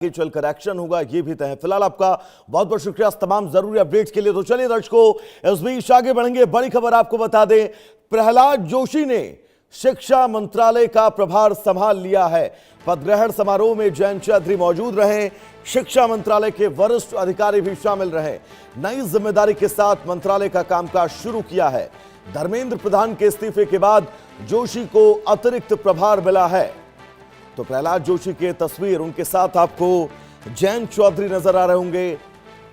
आगे चलकर एक्शन होगा ये भी तय है। फिलहाल आपका बहुत बहुत शुक्रिया तमाम जरूरी अपडेट्स के लिए। तो चलिए दर्शकों, इस बीच आगे बढ़ेंगे। बड़ी खबर आपको बता दें, प्रहलाद जोशी ने शिक्षा मंत्रालय का प्रभार संभाल लिया है। पदग्रहण समारोह में जयंत चौधरी मौजूद रहे, शिक्षा मंत्रालय के वरिष्ठ अधिकारी भी शामिल रहे। नई जिम्मेदारी के साथ मंत्रालय का कामकाज शुरू किया है। धर्मेंद्र प्रधान के इस्तीफे के बाद जोशी को अतिरिक्त प्रभार मिला है। तो प्रहलाद जोशी की तस्वीर, उनके साथ आपको जयंत चौधरी नजर आ रहे होंगे।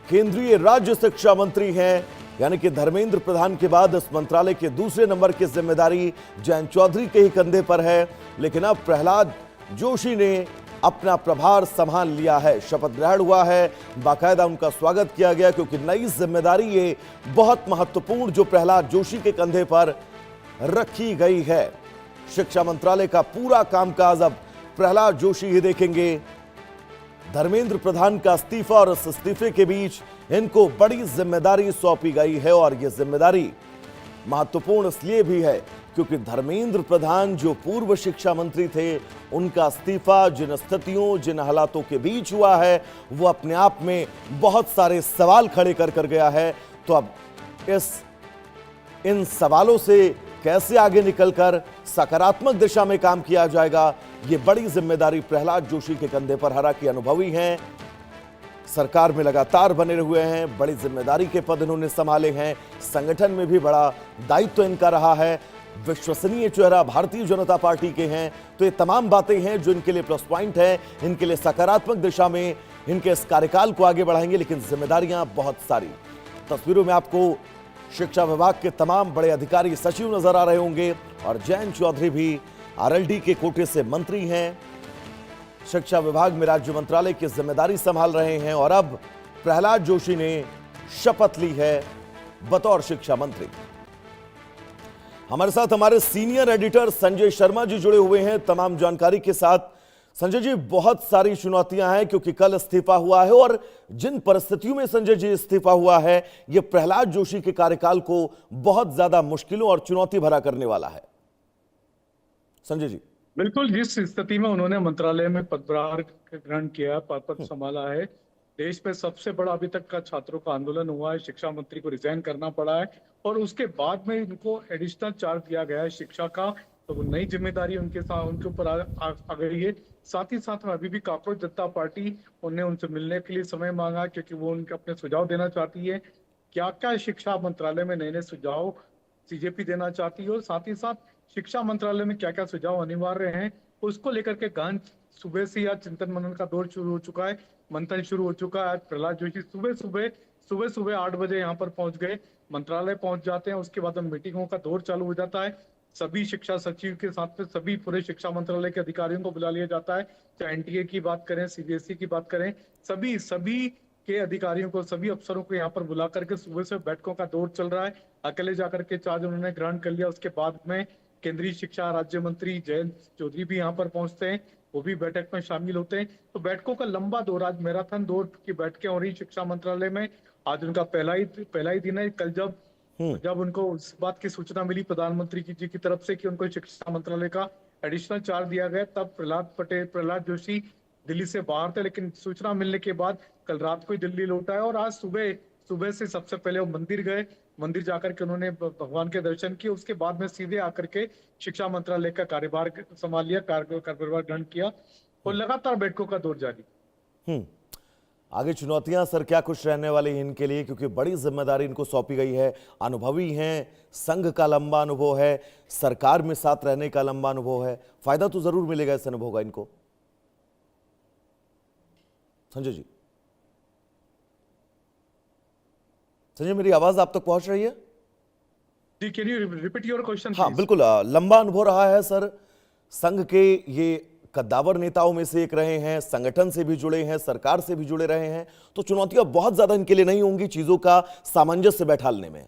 केंद्रीय राज्य शिक्षा मंत्री हैं, यानी कि धर्मेंद्र प्रधान के बाद इस मंत्रालय के दूसरे नंबर की जिम्मेदारी जयंत चौधरी के ही कंधे पर है। लेकिन अब प्रहलाद जोशी ने अपना प्रभार संभाल लिया है। शपथ ग्रहण हुआ है, बाकायदा उनका स्वागत किया गया, क्योंकि नई जिम्मेदारी ये बहुत महत्वपूर्ण जो प्रहलाद जोशी के कंधे पर रखी गई है। शिक्षा मंत्रालय का पूरा कामकाज अब प्रहलाद जोशी ही देखेंगे। धर्मेंद्र प्रधान का इस्तीफा और इस इस्तीफे के बीच इनको बड़ी जिम्मेदारी सौंपी गई है, और यह जिम्मेदारी महत्वपूर्ण इसलिए भी है क्योंकि धर्मेंद्र प्रधान जो पूर्व शिक्षा मंत्री थे, उनका इस्तीफा जिन स्थितियों, जिन हालातों के बीच हुआ है, वो अपने आप में बहुत सारे सवाल खड़े कर गया है। तो अब इन सवालों से कैसे आगे निकलकर सकारात्मक दिशा में काम किया जाएगा, ये बड़ी जिम्मेदारी प्रहलाद जोशी के कंधे पर। हालांकि अनुभवी हैं, सरकार में लगातार बने हुए हैं, बड़ी जिम्मेदारी के पद इन्होंने संभाले हैं, संगठन में भी बड़ा दायित्व इनका रहा है, विश्वसनीय चेहरा भारतीय जनता पार्टी के हैं। तो ये तमाम बातें हैं जो इनके लिए प्लस पॉइंट है, इनके लिए सकारात्मक दिशा में इनके इस कार्यकाल को आगे बढ़ाएंगे। लेकिन जिम्मेदारियां बहुत सारी। तस्वीरों में आपको शिक्षा विभाग के तमाम बड़े अधिकारी, सचिव नजर आ रहे होंगे, और जयंत चौधरी भी आरएलडी के कोटे से मंत्री हैं, शिक्षा विभाग में राज्य मंत्रालय की जिम्मेदारी संभाल रहे हैं। और अब प्रहलाद जोशी ने शपथ ली है बतौर शिक्षा मंत्री। हमारे साथ हमारे सीनियर एडिटर संजय शर्मा जी जुड़े हुए हैं तमाम जानकारी के साथ। संजय जी, बहुत सारी चुनौतियां हैं क्योंकि कल इस्तीफा हुआ है, और जिन परिस्थितियों में संजय जी इस्तीफा हुआ है, यह प्रहलाद जोशी के कार्यकाल को बहुत ज्यादा मुश्किलों और चुनौती भरा करने वाला है। संजय जी। बिल्कुल, जिस स्थिति में उन्होंने मंत्रालय में पदभार ग्रहण किया, पद संभाला है, देश में सबसे बड़ा अभी तक का छात्रों का आंदोलन हुआ है, शिक्षा मंत्री को रिजाइन करना पड़ा है, और उसके बाद में इनको एडिशनल चार्ज दिया गया है शिक्षा का। तो नई जिम्मेदारी उनके साथ उनके ऊपर आ गई है। साथ ही साथ में अभी भी कॉकरोच जनता पार्टी उन्हें उनसे मिलने के लिए समय मांगा, क्योंकि वो उनके अपने सुझाव देना चाहती है। क्या क्या शिक्षा मंत्रालय में नए नए सुझाव सीजेपी देना चाहती है, और साथ ही साथ शिक्षा मंत्रालय में क्या क्या सुझाव अनिवार्य हैं, उसको लेकर के गहन सुबह से आज चिंतन मनन का दौर शुरू हो चुका है, मंथन शुरू हो चुका है। आज प्रहलाद जोशी सुबह सुबह 8 बजे यहाँ पर पहुंच गए, मंत्रालय पहुंच जाते हैं, उसके बाद मीटिंगों का दौर चालू हो जाता है। सभी शिक्षा सचिव के साथ में सभी पूरे शिक्षा मंत्रालय के अधिकारियों को बुला लिया जाता है, चाहे एनटीए की बात करें, सीबीएसई की बात करें, सभी के अधिकारियों को, सभी अफसरों को यहाँ पर बुला करके सुबह से बैठकों का दौर चल रहा है। अकेले जाकर के चार्ज उन्होंने ग्रहण कर लिया। उसके बाद में केंद्रीय शिक्षा राज्य मंत्री जयंत चौधरी भी यहाँ पर पहुंचते हैं, वो भी बैठक में शामिल होते हैं। तो बैठकों का लंबा दौर, आज मैराथन दौर की बैठकें हो रही शिक्षा मंत्रालय में। आज उनका पहला ही दिन है। कल जब उनको उस बात की सूचना मिली प्रधानमंत्री जी की तरफ से कि उनको शिक्षा मंत्रालय का एडिशनल चार्ज दिया गया, तब प्रहलाद जोशी दिल्ली से बाहर थे, लेकिन सूचना मिलने के बाद कल रात को ही दिल्ली लौटा है। और आज सुबह से सबसे पहले वो मंदिर गए, मंदिर जाकर के उन्होंने भगवान के दर्शन किए, उसके बाद में सीधे आकर के शिक्षा मंत्रालय का कार्यभार संभाल लिया, कार्यभार ग्रहण किया, और लगातार बैठकों का दौर जारी। आगे चुनौतियां सर क्या कुछ रहने वाली हैं इनके लिए, क्योंकि बड़ी जिम्मेदारी इनको सौंपी गई है। अनुभवी हैं, संघ का लंबा अनुभव है, सरकार में साथ रहने का लंबा अनुभव है, फायदा तो जरूर मिलेगा इस अनुभव का इनको। संजय जी, संजय मेरी आवाज आप तक पहुंच रही है? जी, can you repeat your question? हाँ बिल्कुल, लंबा अनुभव रहा है सर, संघ के ये कद्दावर नेताओं में से एक रहे हैं, संगठन से भी जुड़े हैं, सरकार से भी जुड़े रहे हैं, तो चुनौतियां बहुत ज्यादा इनके लिए नहीं होंगी चीजों का सामंजस्य बैठाने में।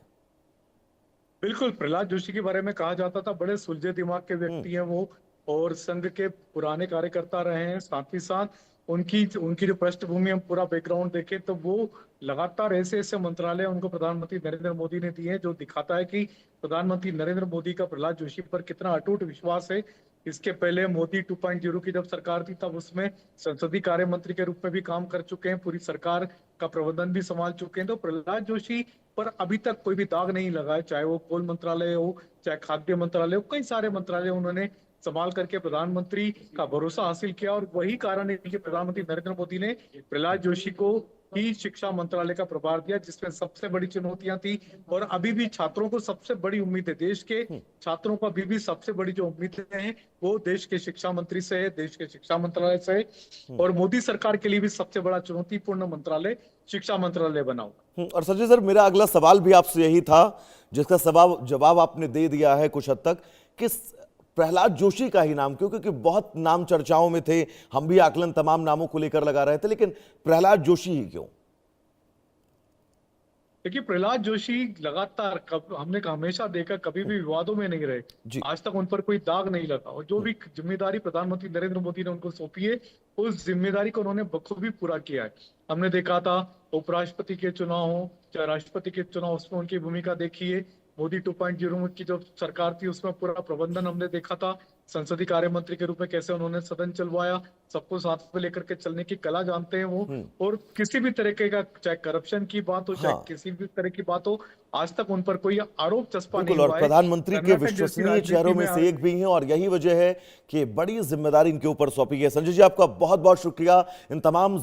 बिल्कुल, प्रहलाद जोशी के बारे में कहा जाता था बड़े सुलझे दिमाग के व्यक्ति हैं वो, और संघ के पुराने कार्यकर्ता रहे हैं। साथ ही साथ उनकी जो पृष्ठभूमि, हम पूरा बैकग्राउंड देखें तो वो लगातार ऐसे मंत्रालय उनको प्रधानमंत्री नरेंद्र मोदी ने दिए हैं, जो दिखाता है कि प्रधानमंत्री नरेंद्र मोदी का प्रहलाद जोशी पर कितना अटूट विश्वास है। इसके पहले मोदी 2.0 की जब सरकार थी तब उसमें संसदीय कार्य मंत्री के रूप में भी काम कर चुके हैं, पूरी सरकार का प्रबंधन भी संभाल चुके हैं। तो प्रहलाद जोशी पर अभी तक कोई भी दाग नहीं लगा है, चाहे वो कोल मंत्रालय हो, चाहे खाद्य मंत्रालय हो, कई सारे मंत्रालय उन्होंने संभाल करके प्रधानमंत्री का भरोसा हासिल किया। और वही कारण है कि प्रधानमंत्री नरेंद्र मोदी ने प्रहलाद जोशी को ही शिक्षा मंत्रालय का प्रभार दिया, जिसमें सबसे बड़ी चुनौतियां थी। और अभी भी छात्रों को सबसे बड़ी उम्मीद है, देश के छात्रों को अभी भी सबसे बड़ी जो उम्मीदें हैं वो देश के शिक्षा मंत्री से है, देश के शिक्षा मंत्रालय से है। और मोदी सरकार के लिए भी सबसे बड़ा चुनौतीपूर्ण मंत्रालय शिक्षा मंत्रालय बना हुआ। और संजय सर, मेरा अगला सवाल भी आपसे यही था, जिसका जवाब आपने दे दिया है कुछ हद तक। किस प्रहलाद जोशी का ही नाम क्यों? क्योंकि बहुत नाम चर्चाओं में थे, हम भी आकलन तमाम नामों को लेकर लगा रहे थे, लेकिन प्रहलाद जोशी ही क्यों? देखिए, प्रहलाद जोशी लगातार हमने हमेशा देखा, कभी भी विवादों में नहीं रहे, जी। आज तक उन पर कोई दाग नहीं लगा। और जो भी जिम्मेदारी प्रधानमंत्री नरेंद्र मोदी ने उनको सौंपी है, उस जिम्मेदारी को उन्होंने बखूबी पूरा किया है। हमने देखा था उपराष्ट्रपति के चुनाव हो चाहे राष्ट्रपति के चुनाव, उसमें उनकी भूमिका देखी है। मोदी 2.0 की जो सरकार थी उसमें पूरा प्रबंधन हमने देखा था। संसदीय कार्य मंत्री के रूप में कैसे उन्होंने सदन चलवाया, सबको साथ में लेकर के चलने की कला जानते हैं वो। और किसी भी तरीके का, चाहे करप्शन की बात हो, चाहे हाँ। किसी भी तरह की बात हो, आज तक उन पर कोई आरोप चस्पा नहीं बिल्कुल, और हुआ है। प्रधानमंत्री के कर्नाटक जैसी विश्वसनीय राजनीति चेहरों में में से एक भी हैं, और यही वजह है कि बड़ी जिम्मेदारी इनके ऊपर सौंपी गई है। संजय जी, आपका बहुत बहुत शुक्रिया इन तमाम